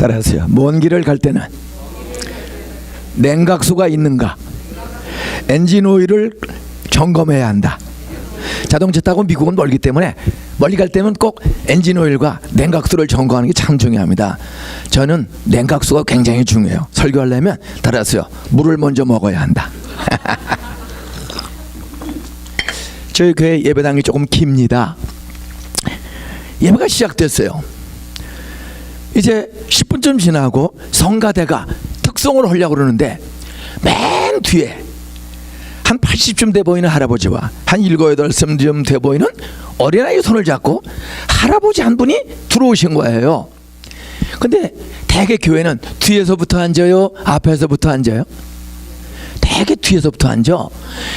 따라하세요. 먼 길을 갈 때는 냉각수가 있는가, 엔진 오일을 점검해야 한다. 자동차 타고 미국은 멀기 때문에 멀리 갈 때면 꼭 엔진 오일과 냉각수를 점검하는 게 참 중요합니다. 저는 냉각수가 굉장히 중요해요. 설교하려면 따라하세요. 물을 먼저 먹어야 한다. 저희 교회 예배당이 조금 깁니다. 예배가 시작됐어요. 이제 10분쯤 지나고 성가대가 특송을 하려고 그러는데 맨 뒤에 한 80쯤 돼 보이는 할아버지와 한 7, 8쯤 돼 보이는 어린아이 손을 잡고 할아버지 한 분이 들어오신 거예요. 근데 대개 교회는 뒤에서부터 앉아요? 앞에서부터 앉아요? 대개 뒤에서부터 앉아.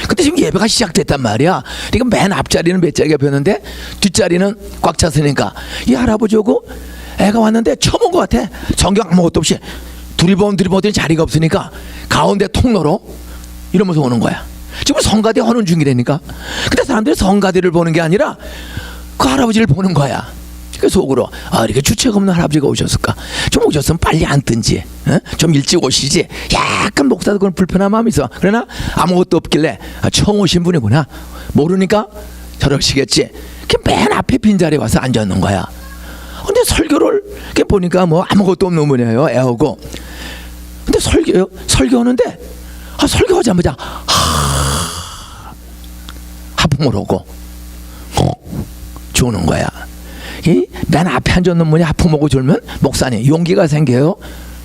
근데 지금 예배가 시작됐단 말이야. 그러니까 맨 앞자리는 몇 자리가 비었는데 뒷자리는 꽉 찼으니까 이 할아버지 오고 애가 왔는데 처음 온 것 같아. 성경 아무것도 없이 두리번두리번 자리가 없으니까 가운데 통로로 이러면서 오는 거야. 지금 성가대 하는 중이라니까. 근데 사람들이 성가대를 보는 게 아니라 그 할아버지를 보는 거야. 그 속으로 이렇게 주책 없는 할아버지가 오셨을까? 좀 오셨으면 빨리 앉든지, 좀 일찍 오시지. 약간 목사도 그런 불편한 마음이 있어. 그러나 아무것도 없길래 처음 오신 분이구나. 모르니까 저러시겠지. 맨 앞에 빈자리에 와서 앉았는 거야. 근데 설교를 이렇게 보니까 뭐 아무것도 없는 분이에요. 애하고. 근데 설교하는데 설교하자마자 하품을 하고 조는 거야. 맨 앞에 앉았는 분이 하품하고 졸면 목사님 용기가 생겨요?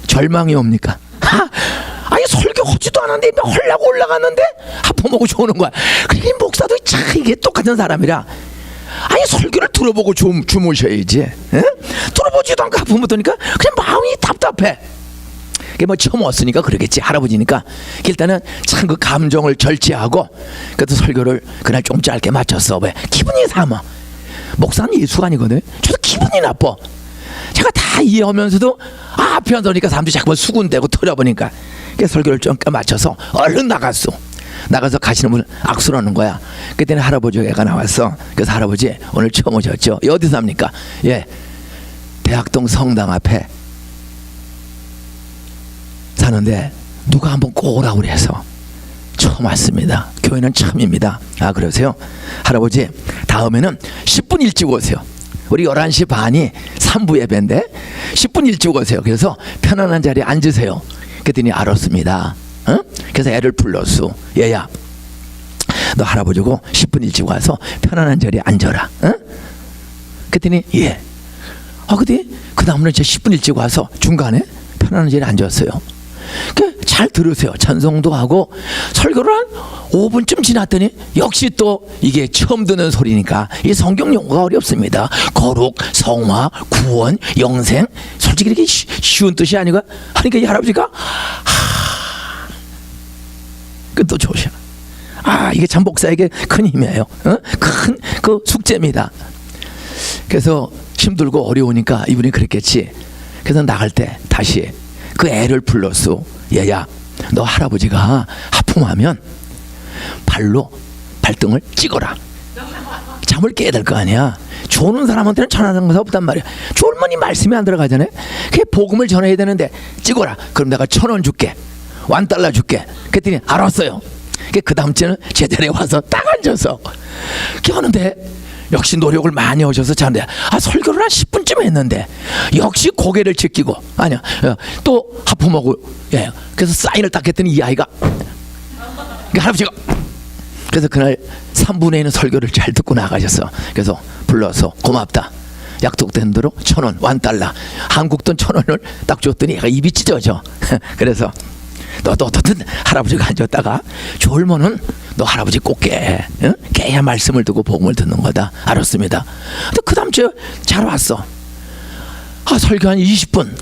절망이 옵니까? 아니 설교하지도 않았는데 헐라고 올라갔는데 하품하고 조는 거야. 그러니까 목사도 참 이게 똑같은 사람이라 아니 설교를 들어보고 주무셔야지. 들어보지도 않고 하품을 하니까 그냥 마음이 답답해. 그게 뭐 처음 왔으니까 그러겠지. 할아버지니까 일단은 참 그 감정을 절제하고 그래도 설교를 그날 좀 짧게 마쳤어. 왜? 기분이 상하. 목사는 예수가 아니거든. 저도 기분이 나빠. 제가 다 이해하면서도 앞에 앉으니까 사람들이 자꾸만 수군대고 털어보니까 그래서 설교를 좀 맞춰서 얼른 나갔어. 나가서 가시는 분을 악수를 하는 거야. 그때는 할아버지가 나왔어. 그래서 할아버지 오늘 처음 오셨죠? 어디 삽니까? 예, 대학동 성당 앞에 사는데 누가 한번 꼭 오라고 그래서 처음 왔습니다. 교회는 처음입니다. 그러세요? 할아버지 다음에는 10분 일찍 오세요. 우리 11시 반이 3부 예배인데 10분 일찍 오세요. 그래서 편안한 자리에 앉으세요. 그랬더니 알았습니다. 그래서 애를 불렀어. 얘야 너 할아버지고 10분 일찍 와서 편안한 자리에 앉아라. 그랬더니 예. 근데 그 다음날 이제 10분 일찍 와서 중간에 편안한 자리에 앉았어요. 잘 들으세요. 찬송도 하고 설교를 한 5분쯤 지났더니 역시 또 이게 처음 듣는 소리니까 이 성경 용어가 어렵습니다. 거룩, 성화, 구원, 영생 솔직히 이렇게 쉬운 뜻이 아니고 하니까 이 할아버지가 또 좋으셔. 이게 참 목사에게 큰 힘이에요. 큰 그 숙제입니다. 그래서 힘들고 어려우니까 이분이 그랬겠지. 그래서 나갈 때 다시 그 애를 불렀어. 얘야 너 할아버지가 하품하면 발로 발등을 찍어라. 잠을 깨야 될 거 아니야. 조는 사람한테는 천하장사 없단 말이야. 졸머니 말씀이 안 들어가잖아요. 그게 복음을 전해야 되는데 찍어라. 그럼 내가 1,000원 줄게. $1 줄게. 그랬더니 알았어요. 그 다음 주에는 제자리에 와서 딱 앉아서 하는데 역시 노력을 많이 하셔서 잘한데 설교를 한 10분쯤 했는데 역시 고개를 제끼고 아니야 또 하품하고 그래서 사인을 딱 했더니 이 아이가 할아버지가 그래서 그날 3분의 1은 설교를 잘 듣고 나가셨어. 그래서 불러서 고맙다. 약속된 대로 1,000원 $1 한국 돈 1,000원을 딱 줬더니 얘가 입이 찢어져. 그래서 너도 어떻든 할아버지가 앉았다가 졸면은 너 할아버지 꼭 깨. 깨야 말씀을 듣고 복음을 듣는 거다. 알았습니다. 근데 그 다음 주에 잘 왔어. 설교 한 20분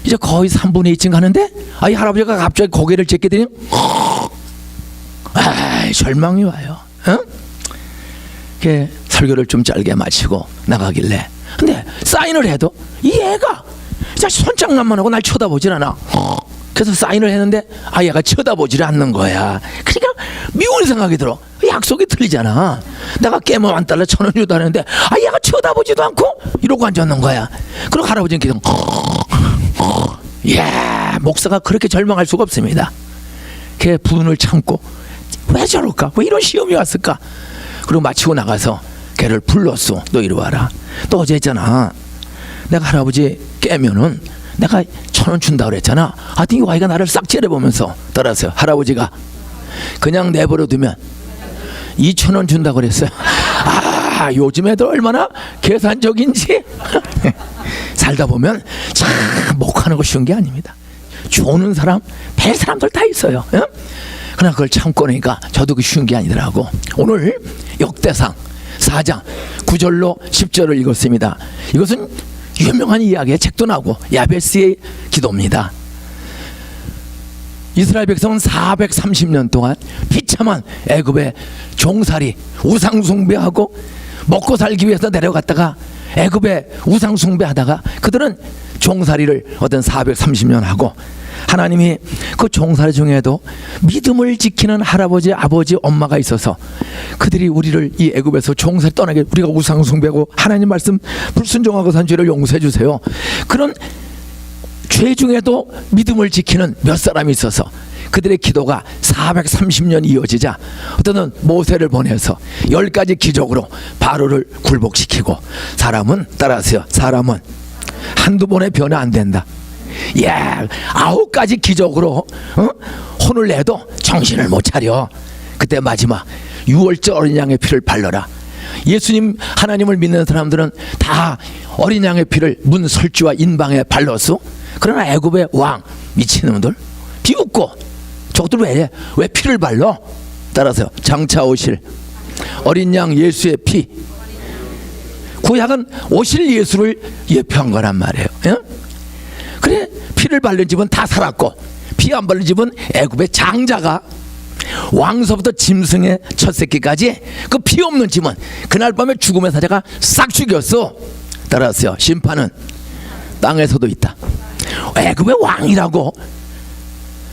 이제 거의 3분의 2쯤 가는데 이 할아버지가 갑자기 고개를 제끼더니 절망이 와요. 설교를 좀 짧게 마치고 나가길래 근데 사인을 해도 이 애가 진짜 손장난만 하고 날 쳐다보질 않아. 그래서 사인을 했는데 얘가 쳐다보질 않는 거야. 그러니까 미운 생각이 들어. 약속이 틀리잖아. 내가 깨면 $1 1,000원 주다 하는데 얘가 쳐다보지도 않고 이러고 앉았는 거야. 그리고 할아버지는 계속 야, 목사가 그렇게 절망할 수가 없습니다. 걔 분을 참고 왜 저럴까? 왜 이런 시험이 왔을까? 그리고 마치고 나가서 걔를 불렀어. 너 이리 와라. 너 어제 했잖아. 내가 할아버지 깨면은 내가 1,000원 준다 그랬잖아. 하여튼 이 아이가 나를 싹 째려보면서 따라서요. 할아버지가 그냥 내버려 두면 2,000원 준다 그랬어요. 아, 요즘 애들 얼마나 계산적인지. 살다 보면 참 목하는 거 쉬운 게 아닙니다. 조는 사람, 별 사람들 다 있어요. 예? 그러나 그걸 참고 나니까 저도 그 쉬운 게 아니더라고. 오늘 역대상 4장 9절로 10절을 읽었습니다. 이것은 유명한 이야기의 책도 나오고 야베스의 기도입니다. 이스라엘 백성은 430년 동안 비참한 애굽의 종살이, 우상 숭배하고 먹고 살기 위해서 내려갔다가 애굽의 우상 숭배하다가 그들은 종살이를 어떤 430년 하고, 하나님이 그 종살이 중에도 믿음을 지키는 할아버지, 아버지, 엄마가 있어서 그들이 우리를 이 애굽에서 종살이 떠나게, 우리가 우상 숭배하고 하나님 말씀 불순종하고 산 죄를 용서해 주세요. 그런 죄 중에도 믿음을 지키는 몇 사람이 있어서 그들의 기도가 430년 이어지자 어떤 모세를 보내서 10가지 기적으로 바로를 굴복시키고, 사람은 따라하세요. 사람은 한두 번에 변화 안 된다. 야, 9가지 기적으로 혼을 내도 정신을 못 차려. 그때 마지막 6월절 어린 양의 피를 발라라. 예수님 하나님을 믿는 사람들은 다 어린 양의 피를 문 설주와 인방에 발랐어. 그러나 애굽의 왕 미친놈들 비웃고, 저것들 왜 피를 발라? 따라서요. 장차 오실 어린 양 예수의 피. 구약은 오실 예수를 예표한 거란 말이에요. 예? 그래, 피를 바른 집은 다 살았고, 피 안 바른 집은 애굽의 장자가 왕서부터 짐승의 첫 새끼까지 그 피 없는 집은 그날 밤에 죽음의 사자가 싹 죽였어. 따라서요. 심판은 땅에서도 있다. 애굽의 왕이라고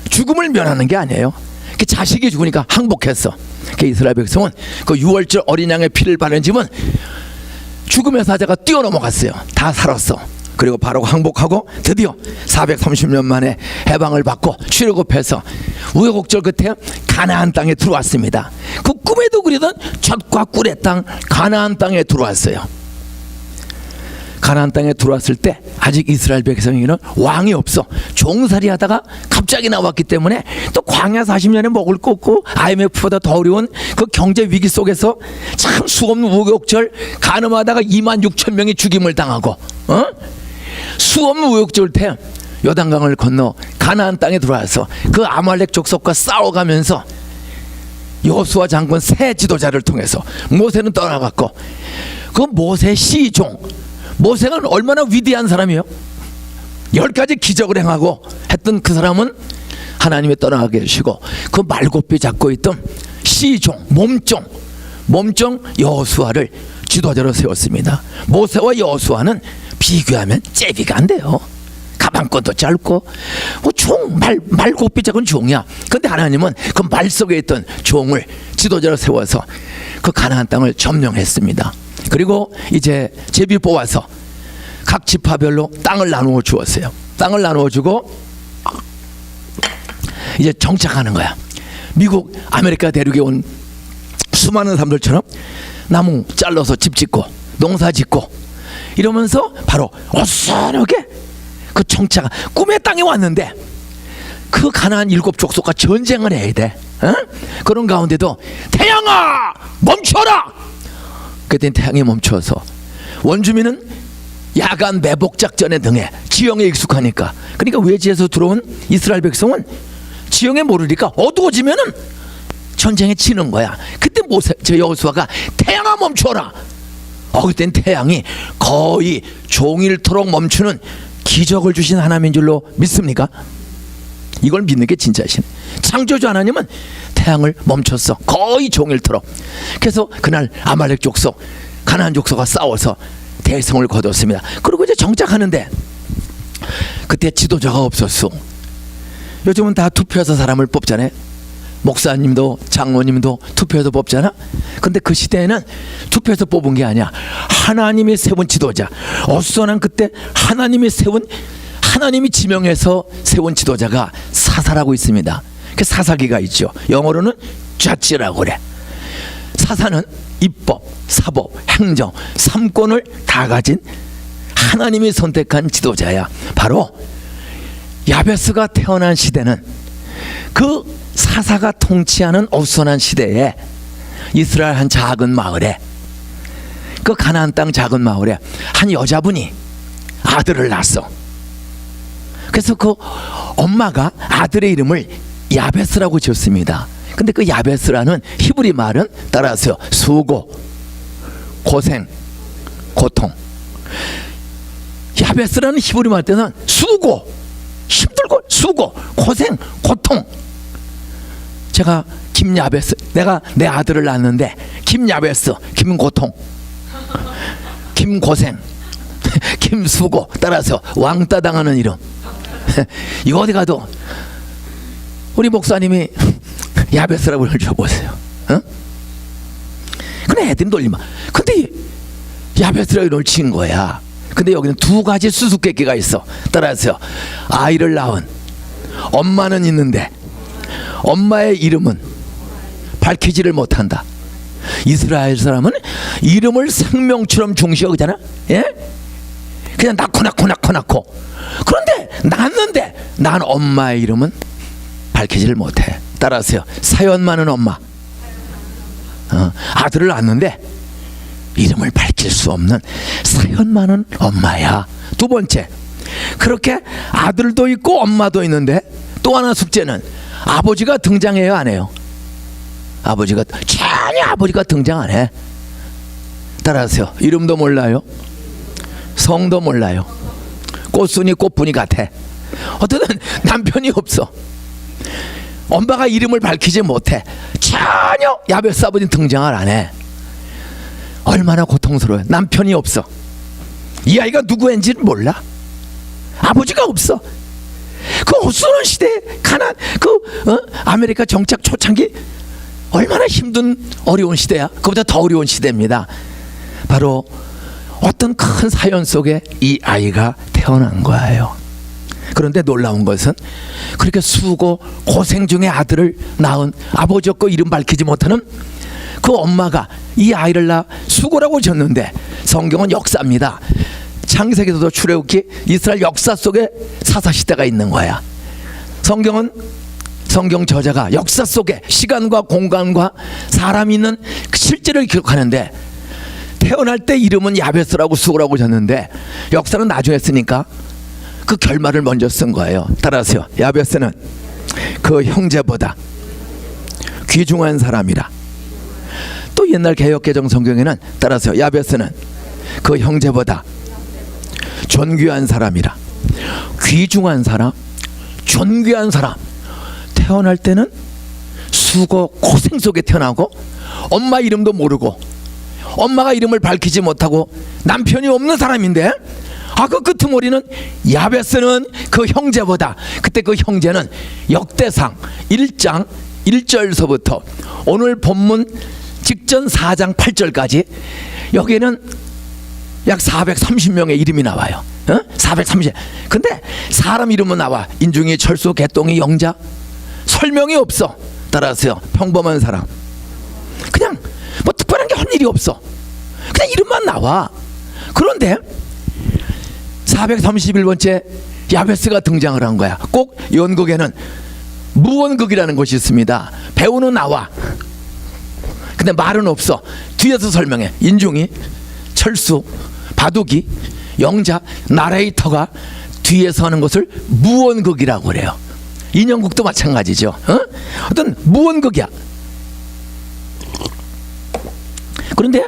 죽음을 면하는 게 아니에요. 그 자식이 죽으니까 항복했어. 그 이스라엘 백성은 그 6월절 어린 양의 피를 바른 집은 죽음의 사자가 뛰어넘어갔어요. 다 살았어. 그리고 바로 항복하고 드디어 430년 만에 해방을 받고 출애굽해서 우여곡절 끝에 가나안 땅에 들어왔습니다. 그 꿈에도 그리던 젖과 꿀의 땅 가나안 땅에 들어왔어요. 가나안 땅에 들어왔을 때 아직 이스라엘 백성에게는 왕이 없어. 종살이 하다가 갑자기 나왔기 때문에 또 광야 40년에 먹을 거 없고 IMF보다 더 어려운 그 경제 위기 속에서 참 수없는 우여곡절 간음하다가 26,000명이 죽임을 당하고, 수없는 우여곡절 때 요단강을 건너 가나안 땅에 들어와서 그 아말렉 족속과 싸워가면서 여호수아 장군 새 지도자를 통해서 모세는 떠나갔고, 그 모세 시종, 모세가 얼마나 위대한 사람이에요. 10가지 기적을 행하고 했던 그 사람은 하나님이 떠나가게 해주시고, 그 말굽이 잡고 있던 시종, 몸종 여호수아를 지도자로 세웠습니다. 모세와 여호수아는 비교하면 제비가 안 돼요. 가방끈도 짧고 말굽이 작은 종이야. 근데 하나님은 그 말 속에 있던 종을 지도자로 세워서 그 가나안 땅을 점령했습니다. 그리고 이제 제비 뽑아서 각 지파별로 땅을 나누어 주었어요. 땅을 나누어 주고 이제 정착하는 거야. 미국 아메리카 대륙에 온 수많은 사람들처럼 나무 잘라서 집 짓고 농사 짓고 이러면서 바로 어수선하게 그 정착, 꿈의 땅에 왔는데 그 가나안 7족속과 전쟁을 해야 돼. 그런 가운데도 태양아 멈춰라. 그랬더니 태양이 멈춰서 원주민은 야간 매복 작전에 등해 지형에 익숙하니까, 그러니까 외지에서 들어온 이스라엘 백성은 지형에 모르니까 어두워지면은 전쟁에 치는 거야. 그때 여호수아가 태양아 멈춰라. 그땐 태양이 거의 종일토록 멈추는 기적을 주신 하나님인 줄로 믿습니까? 이걸 믿는 게 진짜신. 창조주 하나님은 태양을 멈췄어. 거의 종일토록. 그래서 그날 아말렉 족속, 가나안 족속과 싸워서 대성을 거뒀습니다. 그리고 이제 정착하는데 그때 지도자가 없었어. 요즘은 다 투표해서 사람을 뽑잖아요. 목사님도 장로님도 투표해서 뽑잖아. 근데 그 시대에는 투표해서 뽑은 게 아니야. 하나님이 세운 지도자. 어수선한 그때 하나님이 세운 하나님이 지명해서 세운 지도자가 사사라고 있습니다. 그 사사기가 있죠. 영어로는 judge라고 그래. 사사는 입법, 사법, 행정, 삼권을 다 가진 하나님이 선택한 지도자야. 바로 야베스가 태어난 시대는 그 사사가 통치하는 어수선한 시대에 이스라엘 한 작은 마을에, 그 가나안 땅 작은 마을에 한 여자분이 아들을 낳았어. 그래서 그 엄마가 아들의 이름을 야베스라고 지었습니다. 근데 그 야베스라는 히브리 말은 따라서 수고, 고생, 고통. 야베스라는 히브리 말 때는 수고, 힘들고 수고, 고생, 고통. 제가 김야베스, 내가 내 아들을 낳았는데 김야베스, 김고통, 김고생, 김수고, 따라서 왕따 당하는 이름. 이거 어디 가도 우리 목사님이 야베스라고 불러보세요. 어? 근데 애들이 놀리면, 근데 야베스라고 이름을 지은 거야. 근데 여기는 두 가지 수수께끼가 있어. 따라서 아이를 낳은 엄마는 있는데 엄마의 이름은 밝히지를 못한다. 이스라엘 사람은 이름을 생명처럼 중시하잖아. 예? 그냥 낳고. 그런데 낳았는데 난 엄마의 이름은 밝히지를 못해. 따라서요, 사연 많은 엄마, 아들을 낳았는데 이름을 밝힐 수 없는 사연 많은 엄마야. 두 번째, 그렇게 아들도 있고 엄마도 있는데 또 하나 숙제는 아버지가 등장해요, 안 해요? 전혀 아버지가 등장 안 해. 따라서요, 이름도 몰라요, 성도 몰라요, 꽃순이 꽃분이 같아. 어쨌든 남편이 없어. 엄마가 이름을 밝히지 못해. 전혀 야베스 아버지 등장을 안 해. 얼마나 고통스러워요. 남편이 없어. 이 아이가 누구인지는 몰라. 아버지가 없어. 그 어수선한 시대에 가난 아메리카 정착 초창기 얼마나 힘든 어려운 시대야. 그보다 더 어려운 시대입니다. 바로 어떤 큰 사연 속에 이 아이가 태어난 거예요. 그런데 놀라운 것은 그렇게 수고 고생 중에 아들을 낳은 아버지 없고 이름 밝히지 못하는 그 엄마가 이 아이를 낳아 수고라고 졌는데, 성경은 역사입니다. 창세기에서도 출애굽기 이스라엘 역사 속에 사사시대가 있는 거야. 성경은 성경 저자가 역사 속에 시간과 공간과 사람이 있는 실제를 기록하는데, 태어날 때 이름은 야베스라고 수고라고 졌는데 역사는 나중에 했으니까 그 결말을 먼저 쓴 거예요. 따라서요, 야베스는 그 형제보다 귀중한 사람이라. 또 옛날 개역개정 성경에는 따라서 야베스는 그 형제보다 존귀한 사람이라. 귀중한 사람, 존귀한 사람. 태어날 때는 수고 고생 속에 태어나고 엄마 이름도 모르고 엄마가 이름을 밝히지 못하고 남편이 없는 사람인데, 그 끄트머리는 야베스는 그 형제보다, 그때 그 형제는 역대상 1장 1절서부터 오늘 본문 직전 4장 8절까지 여기에는 약 430명의 이름이 나와요. 430. 근데 사람 이름은 나와. 인중이, 철수, 개똥이, 영자. 설명이 없어. 따라서요, 평범한 사람. 그냥 뭐 특별한 게 한 일이 없어. 그냥 이름만 나와. 그런데 431번째 야베스가 등장을 한 거야. 꼭 연극에는 무언극이라는 것이 있습니다. 배우는 나와. 근데 말은 없어. 뒤에서 설명해. 인중이, 철수, 바둑이, 영자, 나레이터가 뒤에서 하는 것을 무언극이라고 그래요. 인형극도 마찬가지죠. 어떤 무언극이야. 그런데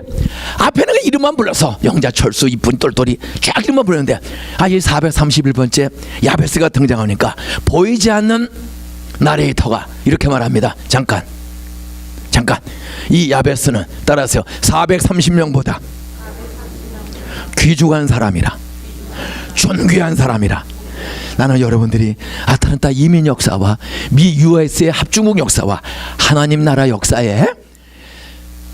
앞에는 이름만 불러서 영자, 철수, 이쁜, 똘똘이 쫙 이름만 부르는데, 이 431번째 야베스가 등장하니까 보이지 않는 나레이터가 이렇게 말합니다. 잠깐, 이 야베스는 따라서 430명보다 귀중한 사람이라, 존귀한 사람이라. 나는 여러분들이 아틀란타 이민 역사와 미 US의 합중국 역사와 하나님 나라 역사에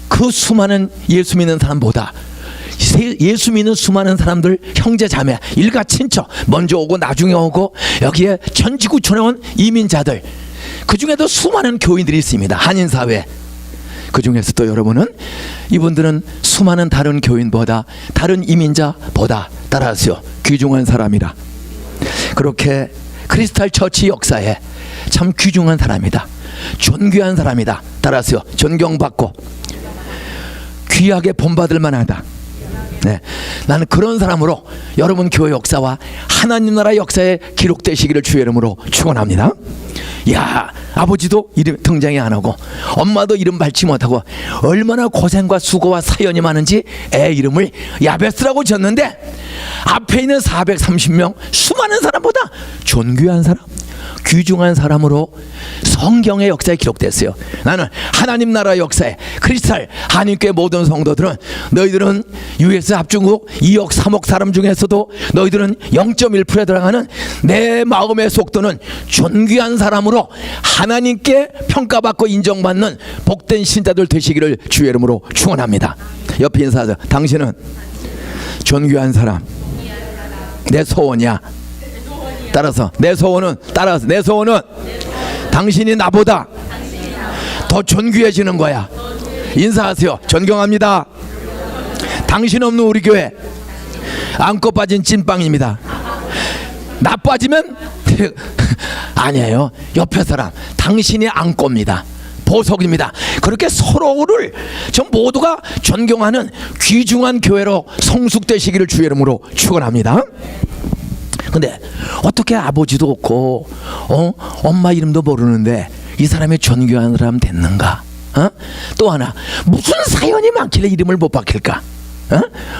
그 수많은 예수 믿는 사람보다 예수 믿는 수많은 사람들, 형제 자매, 일가 친척, 먼저 오고 나중에 오고, 여기에 전지구촌에 온 이민자들, 그 중에도 수많은 교인들이 있습니다. 한인사회. 그 중에서도 여러분은, 이분들은 수많은 다른 교인보다, 다른 이민자보다 따라하세요, 귀중한 사람이라. 그렇게 크리스탈 처치 역사에 참 귀중한 사람이다, 존귀한 사람이다. 따라하세요, 존경받고 귀하게 본받을 만하다. 네, 나는 그런 사람으로 여러분 교회 역사와 하나님 나라 역사에 기록되시기를 주의 이름으로 축원합니다. 야, 아버지도 이름 등장이 안 하고 엄마도 이름 밟지 못하고 얼마나 고생과 수고와 사연이 많은지 애 이름을 야베스라고 지었는데, 앞에 있는 430명 수많은 사람보다 존귀한 사람, 귀중한 사람으로 성경의 역사에 기록됐어요. 나는 하나님 나라 역사에 크리스탈 한인교회 모든 성도들은, 너희들은 US 합중국 2억 3억 사람 중에서도 너희들은 0.1%에 들어가는 내 마음의 속도는 존귀한 사람으로 하나님께 평가받고 인정받는 복된 신자들 되시기를 주의 이름으로 축원합니다. 옆에 인사하세요. 당신은 존귀한 사람. 내 소원이야. 따라서 내 소원은, 따라서 내 소원은 당신이 나보다 더 존귀해지는 거야. 인사하세요. 존경합니다. 당신 없는 우리 교회 안고 빠진 찐빵입니다. 나 빠지면 아니에요. 옆에 사람 당신이 안고입니다. 보석입니다. 그렇게 서로를 전 모두가 존경하는 귀중한 교회로 성숙되시기를 주의 이름으로 축원합니다. 근데 어떻게 아버지도 없고 엄마 이름도 모르는데 이 사람이 존귀한 사람 됐는가? 또 하나, 무슨 사연이 많길래 이름을 못 바뀔까?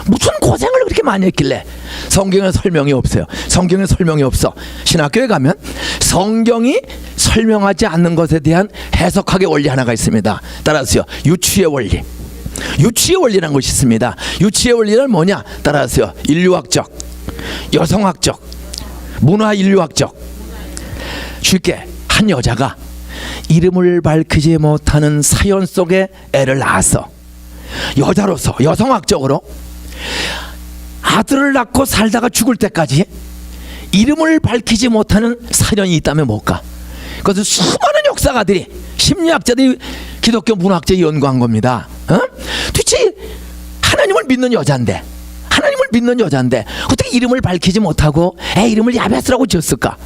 무슨 고생을 그렇게 많이 했길래? 성경에 설명이 없어요. 성경에 설명이 없어. 신학교에 가면 성경이 설명하지 않는 것에 대한 해석학의 원리 하나가 있습니다. 따라하세요. 유추의 원리. 유추의 원리라는 것이 있습니다. 유추의 원리는 뭐냐? 따라하세요. 인류학적, 여성학적, 문화인류학적. 쉽게 한 여자가 이름을 밝히지 못하는 사연 속에 애를 낳았어. 여자로서 여성학적으로 아들을 낳고 살다가 죽을 때까지 이름을 밝히지 못하는 사연이 있다면 뭘까? 그것은 수많은 역사가들이, 심리학자들이, 기독교 문학자들이 연구한 겁니다. 도대체 하나님을 믿는 여자인데, 하나님을 믿는 여자인데 어떻게 이름을 밝히지 못하고 애 이름을 야베스라고 지었을까?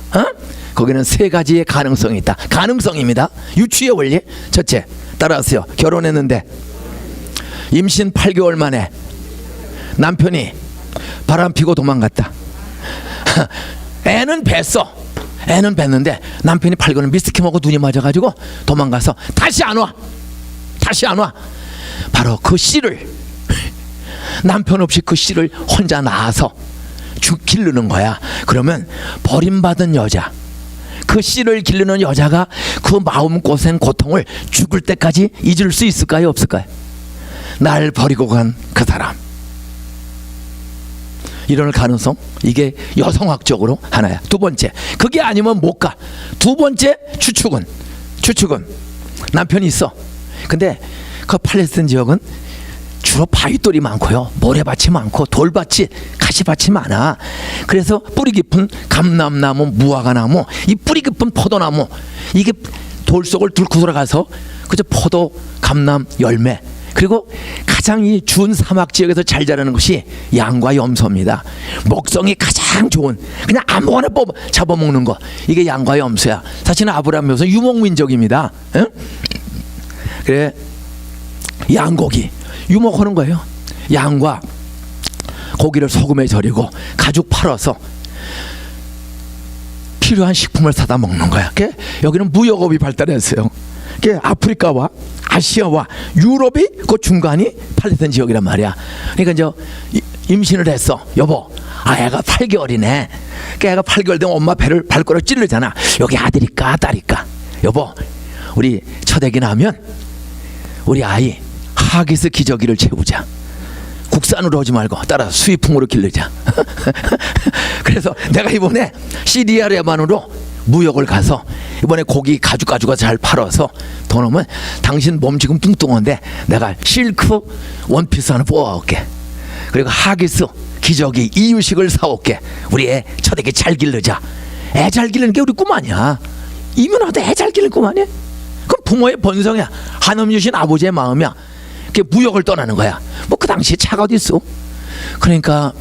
거기는 세 가지의 가능성이 있다. 가능성입니다. 유추의 원리. 첫째, 따라하세요. 결혼했는데 임신 8개월 만에 남편이 바람 피고 도망갔다. 애는 뱄어. 애는 뱄는데 남편이 8개월 미스키 먹고 눈이 맞아가지고 도망가서 다시 안 와. 다시 안 와. 바로 그 씨를, 남편 없이 그 씨를 혼자 낳아서 기르는 거야. 그러면 버림받은 여자, 그 씨를 기르는 여자가 그 마음고생 고통을 죽을 때까지 잊을 수 있을까요? 없을까요? 날 버리고 간 그 사람, 이럴 가능성, 이게 여성학적으로 하나야. 두 번째, 그게 아니면 못 가. 두 번째 추측은 남편이 있어. 근데 그 팔레스타인 지역은 주로 바위돌이 많고요, 모래밭이 많고 돌밭이, 가시밭이 많아. 그래서 뿌리 깊은 감람나무, 무화과나무, 이 뿌리 깊은 포도나무, 이게 돌 속을 뚫고 들어가서 그저 포도, 감람 열매, 그리고 가장 이 준 사막 지역에서 잘 자라는 것이 양과 염소입니다. 먹성이 가장 좋은, 그냥 아무거나 잡아먹는 거, 이게 양과 염소야. 사실은 아브라함 묘서 유목민족입니다. 응? 그래, 양고기 유목하는 거예요. 양과 고기를 소금에 절이고 가죽 팔아서 필요한 식품을 사다 먹는 거야. 여기는 무역업이 발달했어요. 아프리카와 아시아와 유럽이 그 중간이 팔레스타인 지역이란 말이야. 그러니까 이제 임신을 했어. 여보, 애가 8개월이네. 애가 8개월 되면 엄마 배를 발가락 찌르잖아. 여기 아들일까 딸일까? 여보, 우리 첫 애기 나면 우리 아이 하기스 기저귀를 채우자. 국산으로 하지 말고 따라 수입품으로 기르자. 그래서 내가 이번에 CDR에만으로 무역을 가서 이번에 고기 가죽 잘 팔아서 돈 오면 당신 몸 지금 뚱뚱한데 내가 실크 원피스 하나 뽑아올게. 그리고 하기스 기저귀 이유식을 사올게. 우리 애 저되게 잘 기르자. 애 잘 기르는 게 우리 꿈 아니야. 이면하도 애 잘 기르는 꿈 아니야. 그럼 부모의 본성이야. 하나님 주신 아버지의 마음이야. 그게 무역을 떠나는 거야. 뭐 그 당시에 차가 어디 있어. 그러니까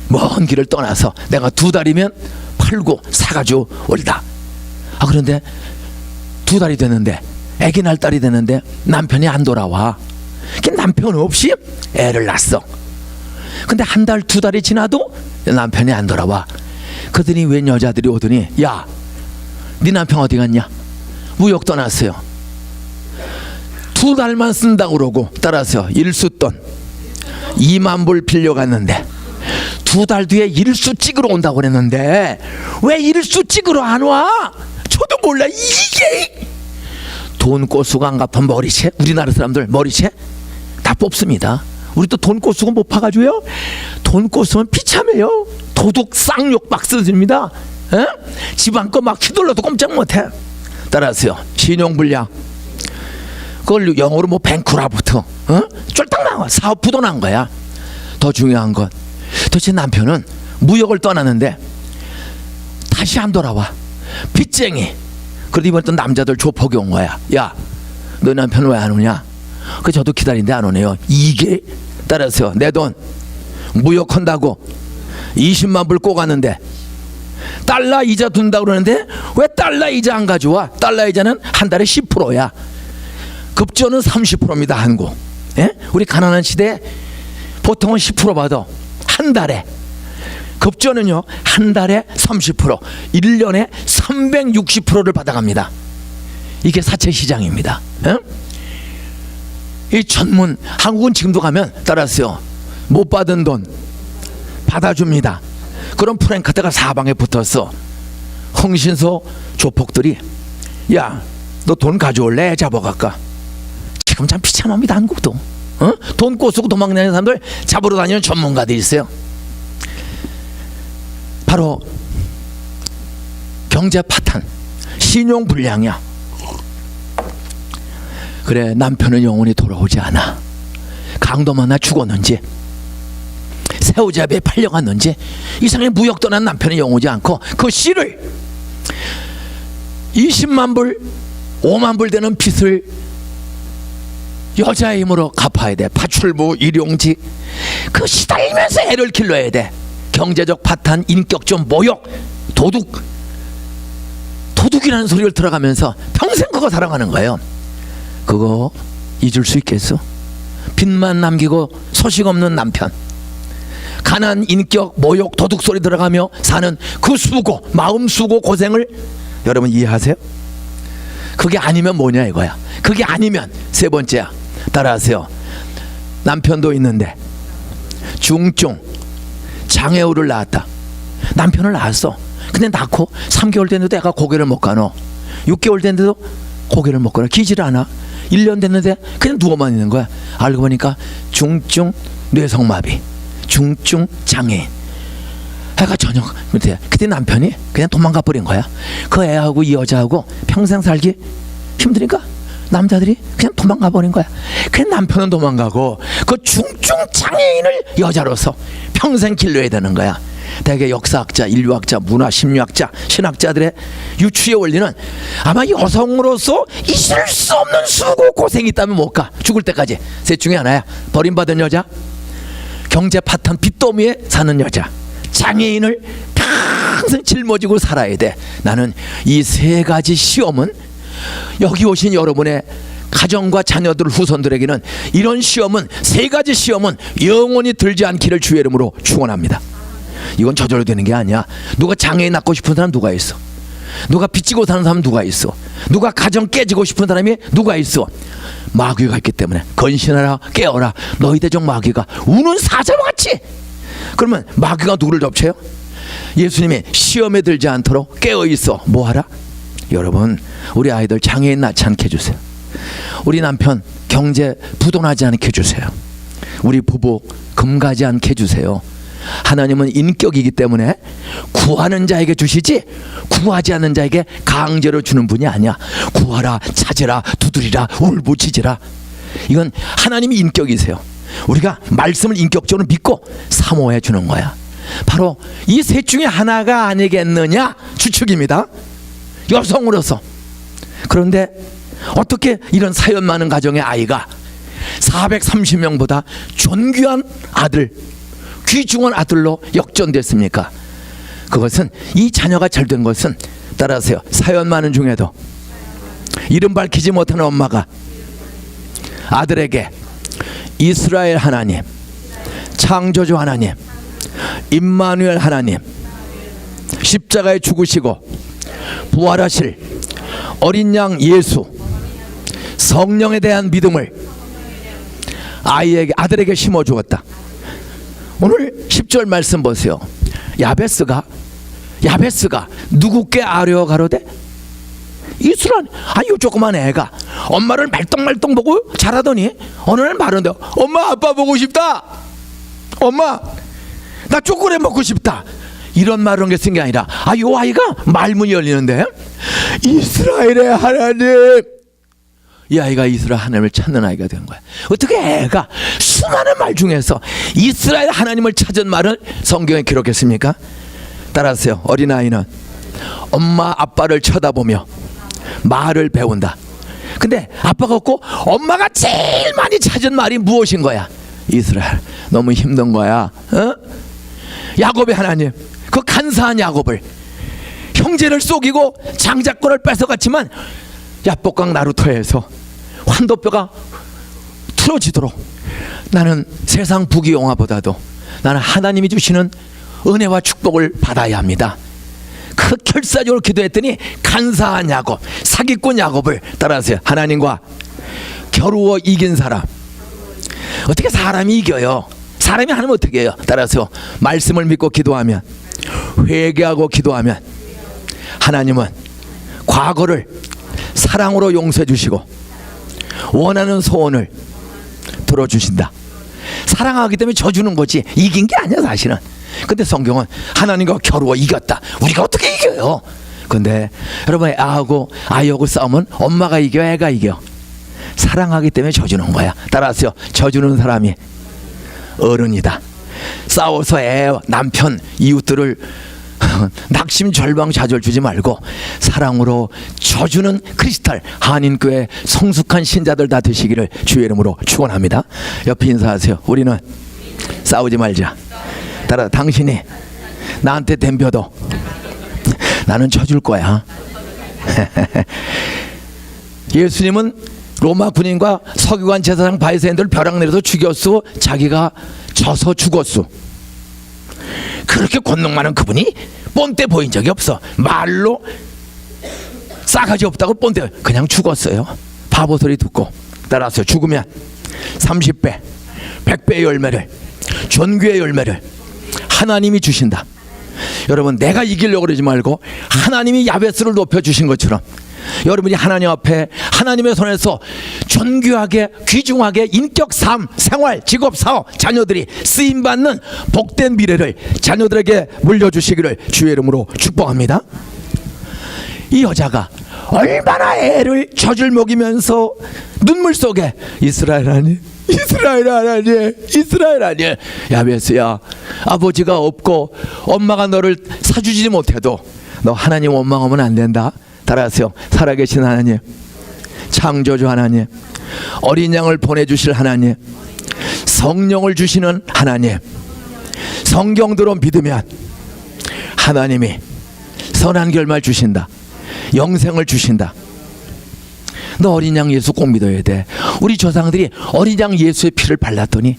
먼 길을 떠나서 내가 2달이면 팔고 사가지고 올다. 그런데 2달이 됐는데, 애기 날 딸이 됐는데 남편이 안 돌아와. 남편 없이 애를 낳았어. 근데 1달 2달이 지나도 남편이 안 돌아와. 그러더니 웬 여자들이 오더니, 야, 네 남편 어디 갔냐? 무역 떠났어요. 2달만 쓴다고 그러고 따라서 일수돈 2만 불 빌려갔는데 2달 뒤에 일수 찍으러 온다고 그랬는데 왜 일수 찍으러 안 와? 저도 몰라. 이게 돈 꼬수가 안 갚은 머리채, 우리나라 사람들 머리채 다 뽑습니다. 우리 또 돈 꼬수고 못 파가지고요. 돈 꼬수면 비참해요. 도둑 쌍욕 막 쓰집니다. 집안 거 막 휘둘러도 꼼짝 못해. 따라서요, 신용불량, 그걸 영어로 뭐 뱅크라프트, 쫄딱 나와. 사업 부도난 거야. 더 중요한 건 도대체 남편은 무역을 떠났는데 다시 안 돌아와. 빚쟁이. 그래도 이번에 또 남자들 조폭이 온 거야. 야, 너 남편 왜 안 오냐? 그 저도 기다리는데 안 오네요. 이게 따라서 내 돈 무역한다고 20만 불 꼬갔는데 달러 이자 둔다고 그러는데 왜 달러 이자 안 가져와? 달러 이자는 한 달에 10%야. 급전은 30%입니다. 한국. 예? 우리 가난한 시대에 보통은 10% 받아. 한 달에. 급전은요, 한 달에 30%, 1년에 360%를 받아갑니다. 이게 사채 시장입니다. 예? 이 전문, 한국은 지금도 가면 따라서요, 못 받은 돈 받아줍니다. 그럼 프랭카드가 사방에 붙었어. 흥신소 조폭들이, 야, 너 돈 가져올래? 잡아갈까? 지금 참 비참합니다. 한국도. 돈 꼬수고 도망다니는 사람들 잡으러 다니는 전문가들이 있어요. 바로 경제 파탄, 신용불량이야. 그래, 남편은 영원히 돌아오지 않아. 강도 만나 죽었는지, 새우잡이에 팔려갔는지, 이상하게 무역 떠난 남편이 영오지 않고 그 씨를 20만 불, 5만 불 되는 빚을 여자의 힘으로 갚아야 돼. 파출부, 일용직, 그 시달리면서 애를 길러야 돼. 경제적 파탄, 인격적 모욕, 도둑이라는 소리를 들어가면서 평생 그거 살아가는 거예요. 그거 잊을 수 있겠어? 빚만 남기고 소식 없는 남편, 가난, 인격, 모욕, 도둑 소리 들어가며 사는 그 수고, 마음 수고, 고생을 여러분 이해하세요? 그게 아니면 뭐냐 이거야. 그게 아니면 세 번째야. 따라하세요. 남편도 있는데 중증 장애우를 낳았다. 남편을 낳았어. 근데 낳고 3개월 됐는데도 애가 고개를 못 가노. 6개월 됐는데도 고개를 못 가노. 기질 않아. 1년 됐는데 그냥 누워만 있는 거야. 알고 보니까 중증 뇌성마비, 중증 장애인. 애가 전혀 못해. 그때 남편이 그냥 도망가 버린 거야. 그 애하고 이 여자하고 평생 살기 힘드니까 남자들이 그냥 도망가 버린 거야. 그냥 남편은 도망가고 그 중증 장애인을 여자로서 평생 길러야 되는 거야. 대개 역사학자, 인류학자, 문화, 심리학자, 신학자들의 유추의 원리는 아마 여성으로서 있을 수 없는 수고 고생이 있다면 못 가. 죽을 때까지. 셋 중에 하나야. 버림받은 여자, 경제 파탄 빚더미에 사는 여자, 장애인을 평생 짊어지고 살아야 돼. 나는 이 세 가지 시험은 여기 오신 여러분의 가정과 자녀들, 후손들에게는 이런 시험은, 세 가지 시험은 영원히 들지 않기를 주의 이름으로 축원합니다. 이건 저절로 되는 게 아니야. 누가 장애인 낳고 싶은 사람 누가 있어? 누가 빚지고 사는 사람 누가 있어? 누가 가정 깨지고 싶은 사람이 누가 있어? 마귀가 있기 때문에 건신하라, 깨어라, 너희 대적 마귀가 우는 사자와 같이. 그러면 마귀가 누구를 덮쳐요? 예수님이 시험에 들지 않도록 깨어있어. 뭐하라? 여러분, 우리 아이들 장애인 낳지 않게 해주세요. 우리 남편 경제 부도나지 않게 해주세요. 우리 부부 금가지 않게 해주세요. 하나님은 인격이기 때문에 구하는 자에게 주시지 구하지 않는 자에게 강제로 주는 분이 아니야. 구하라, 찾으라, 두드리라, 울부짖으라. 이건 하나님이 인격이세요. 우리가 말씀을 인격적으로 믿고 사모해 주는 거야. 바로 이 셋 중에 하나가 아니겠느냐 추측입니다. 여성으로서. 그런데 어떻게 이런 사연 많은 가정의 아이가 430명보다 존귀한 아들, 귀중한 아들로 역전됐습니까? 그것은 이 자녀가 잘 된 것은, 따라하세요, 사연 많은 중에도 이름 밝히지 못하는 엄마가 아들에게 이스라엘 하나님, 창조주 하나님, 임마누엘 하나님, 십자가에 죽으시고 부활하실 어린 양 예수, 성령에 대한 믿음을 아들에게 심어주었다. 오늘 10절 말씀 보세요. 야베스가 누구께 아뢰어 가로되? 이스라엘. 요 조그만 애가 엄마를 말똥말똥 보고 자라더니 어느 날 말하는데, 엄마 아빠 보고 싶다, 엄마 나 초콜릿 먹고 싶다, 이런 말을 한 게 쓴 게 아니라 요 아이가 말문이 열리는데 이스라엘의 하나님, 이 아이가 이스라엘 하나님을 찾는 아이가 된 거야. 어떻게 애가 수많은 말 중에서 이스라엘 하나님을 찾은 말을 성경에 기록했습니까? 따라하세요. 어린아이는 엄마 아빠를 쳐다보며 말을 배운다. 근데 아빠가 없고 엄마가 제일 많이 찾은 말이 무엇인 거야? 이스라엘 너무 힘든 거야. 야곱의 하나님, 그 간사한 야곱을, 형제를 속이고 장자권을 뺏어갔지만 야복강 나루터에서 환도뼈가 틀어지도록, 나는 세상 부귀영화보다도 나는 하나님이 주시는 은혜와 축복을 받아야 합니다. 그 결사적으로 기도했더니 간사한 야곱, 사기꾼 야곱을, 따라하세요, 하나님과 겨루어 이긴 사람. 어떻게 사람이 이겨요? 사람이 하나님 어떻게 해요? 따라서 말씀을 믿고 기도하면, 회개하고 기도하면 하나님은 과거를 사랑으로 용서해 주시고 원하는 소원을 들어주신다. 사랑하기 때문에 져주는 거지 이긴 게 아니야 사실은. 근데 성경은 하나님과 겨루어 이겼다. 우리가 어떻게 이겨요? 근데 여러분, 아이하고 싸우면 엄마가 이겨, 애가 이겨? 사랑하기 때문에 져주는 거야. 따라하세요. 져주는 사람이 어른이다. 싸워서 남편, 이웃들을 낙심, 절망, 좌절 주지 말고 사랑으로 져주는 크리스탈 한인교회 성숙한 신자들 다 되시기를 주의 이름으로 축원합니다. 옆에 인사하세요. 우리는 싸우지 말자. 따라, 당신이 나한테 덤벼도 나는 져줄 거야. 예수님은 로마 군인과 서기관 제사장 바리새인들 벼락 내려서 죽였소. 자기가 져서 죽었소. 그렇게 권능 많은 그분이 뻔때 보인 적이 없어. 말로 싸가지 없다고 뻔때, 그냥 죽었어요. 바보 소리 듣고. 따라서 죽으면 30배 100배의 열매를, 존귀의 열매를 하나님이 주신다. 여러분, 내가 이기려고 그러지 말고 하나님이 야베스를 높여주신 것처럼 여러분이 하나님 앞에 하나님의 손에서 존귀하게, 귀중하게 인격 삶, 생활, 직업, 사업, 자녀들이 쓰임받는 복된 미래를 자녀들에게 물려주시기를 주의 이름으로 축복합니다. 이 여자가 얼마나 애를 젖을 먹이면서 눈물 속에 이스라엘 하나님, 이스라엘 하나님, 이스라엘 하나님, 야베스야, 아버지가 없고 엄마가 너를 사주지 못해도 너 하나님 원망하면 안 된다. 따라하세요. 살아계신 하나님, 창조주 하나님, 어린 양을 보내주실 하나님, 성령을 주시는 하나님, 성경대로 믿으면 하나님이 선한 결말 주신다. 영생을 주신다. 너 어린 양 예수 꼭 믿어야 돼. 우리 조상들이 어린 양 예수의 피를 발랐더니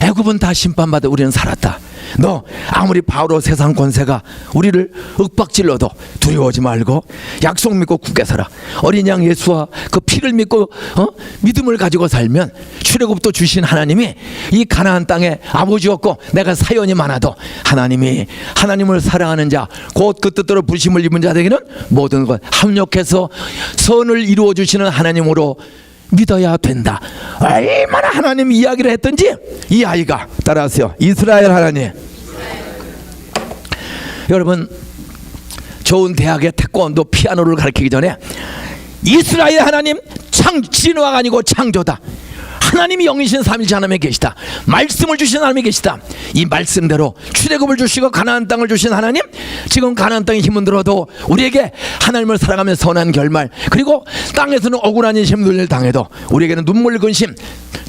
애굽은 다 심판받아 우리는 살았다. 너 아무리 바로 세상 권세가 우리를 윽박질러도 두려워하지 말고 약속 믿고 굳게 살아. 어린 양 예수와 그 피를 믿고 믿음을 가지고 살면 출애굽도 주신 하나님이 이 가나안 땅에 아버지 없고 내가 사연이 많아도 하나님이 하나님을 사랑하는 자, 곧 그 뜻대로 부르심을 입은 자에게는 모든 것 합력해서 선을 이루어 주시는 하나님으로 믿어야 된다. 얼마나 하나님 이야기를 했던지 이 아이가, 따라하세요, 이스라엘 하나님. 여러분, 좋은 대학의 태권도, 피아노를 가르치기 전에 이스라엘 하나님, 진화가 아니고 창조다. 하나님이 영이신 삼위일체 하나님이 계시다. 말씀을 주신 하나님이 계시다. 이 말씀대로 출애굽을 주시고 가나안 땅을 주신 하나님, 지금 가나안 땅에 힘은 들어도 우리에게 하나님을 살아가며 선한 결말, 그리고 땅에서는 억울한 힘들을 당해도 우리에게는 눈물 근심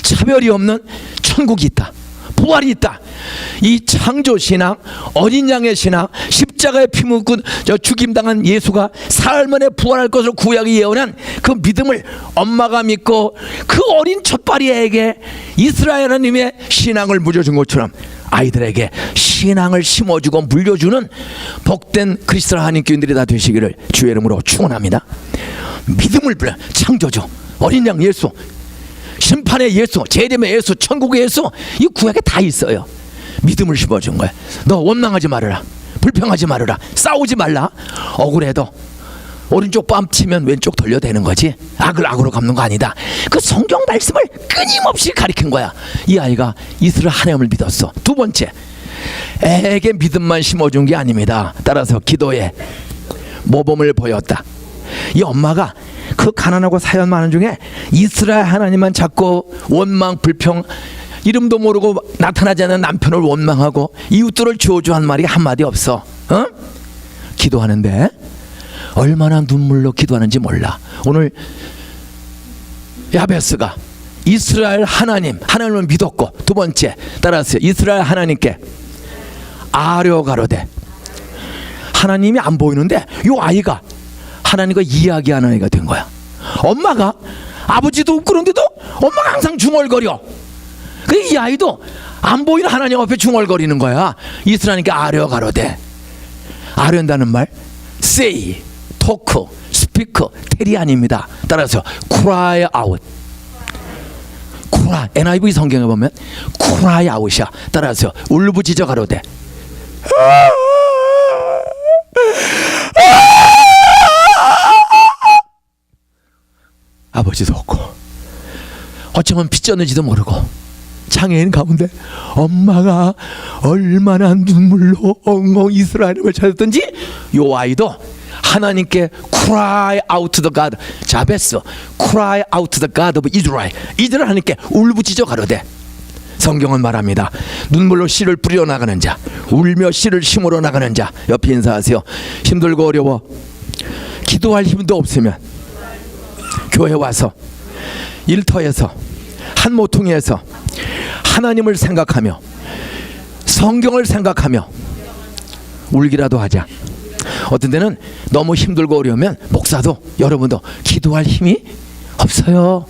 차별이 없는 천국이 있다. 부활이 있다. 이 창조신앙, 어린 양의 신앙, 십자가에 피 묻고 죽임당한 예수가 사흘 만에 부활할 것을 구약이 예언한 그 믿음을 엄마가 믿고 그 어린 첫발이에게 이스라엘 하나님의 신앙을 물려준 것처럼 아이들에게 신앙을 심어주고 물려주는 복된 그리스도 하나님 교인들이 다 되시기를 주의 이름으로 축원합니다. 믿음을 불러 창조주, 어린 양 예수, 심판의 예수, 재림의 예수, 천국의 예수, 이 구약에 다 있어요. 믿음을 심어준 거야. 너 원망하지 말아라, 불평하지 말아라, 싸우지 말라. 억울해도 오른쪽 뺨 치면 왼쪽 돌려대는 거지, 악을 악으로 갚는 거 아니다. 그 성경 말씀을 끊임없이 가르친 거야. 이 아이가 이스라엘 하나님을 믿었어. 두 번째, 애에게 믿음만 심어준 게 아닙니다. 따라서 기도에 모범을 보였다. 이 엄마가 그 가난하고 사연 많은 중에 이스라엘 하나님만 찾고 원망 불평, 이름도 모르고 나타나지 않는 남편을 원망하고 이웃들을 저주한 말이 한마디 없어. 기도하는데 얼마나 눈물로 기도하는지 몰라. 오늘 야베스가 이스라엘 하나님을 믿었고, 두 번째 따라서 이스라엘 하나님께 아뢰어 가로되, 하나님이 안 보이는데 이 아이가 하나님과 이야기하는 아이가 된 거야. 엄마가 아버지도 없고 그런데도 엄마가 항상 중얼거려. 그래, 이 아이도 안 보이는 하나님 앞에 중얼거리는 거야. 이스라엘께 아뢰어 가로되, 아뢰한다는 말 say, talk, speak, tell이 아닙니다. 따라서 cry out. cry, NIV 성경에 보면 cry out이야. 따라서 울부짖어 가로되, 아버지도 없고 어쩌면 빚졌는지도 모르고 장애인 가운데 엄마가 얼마나 눈물로 엉엉 이스라엘을 찾았던지 요 아이도 하나님께 cry out to the God, 자베스 cry out to the God of Israel, 이스라엘 하나님께 울부짖어 가로되. 성경은 말합니다. 눈물로 씨를 뿌려 나가는 자, 울며 씨를 심으러 나가는 자. 옆에 인사하세요. 힘들고 어려워 기도할 힘도 없으면 교회 와서 일터에서 한 모퉁이에서 하나님을 생각하며 성경을 생각하며 울기라도 하자. 어떤 때는 너무 힘들고 어려우면 목사도 여러분도 기도할 힘이 없어요.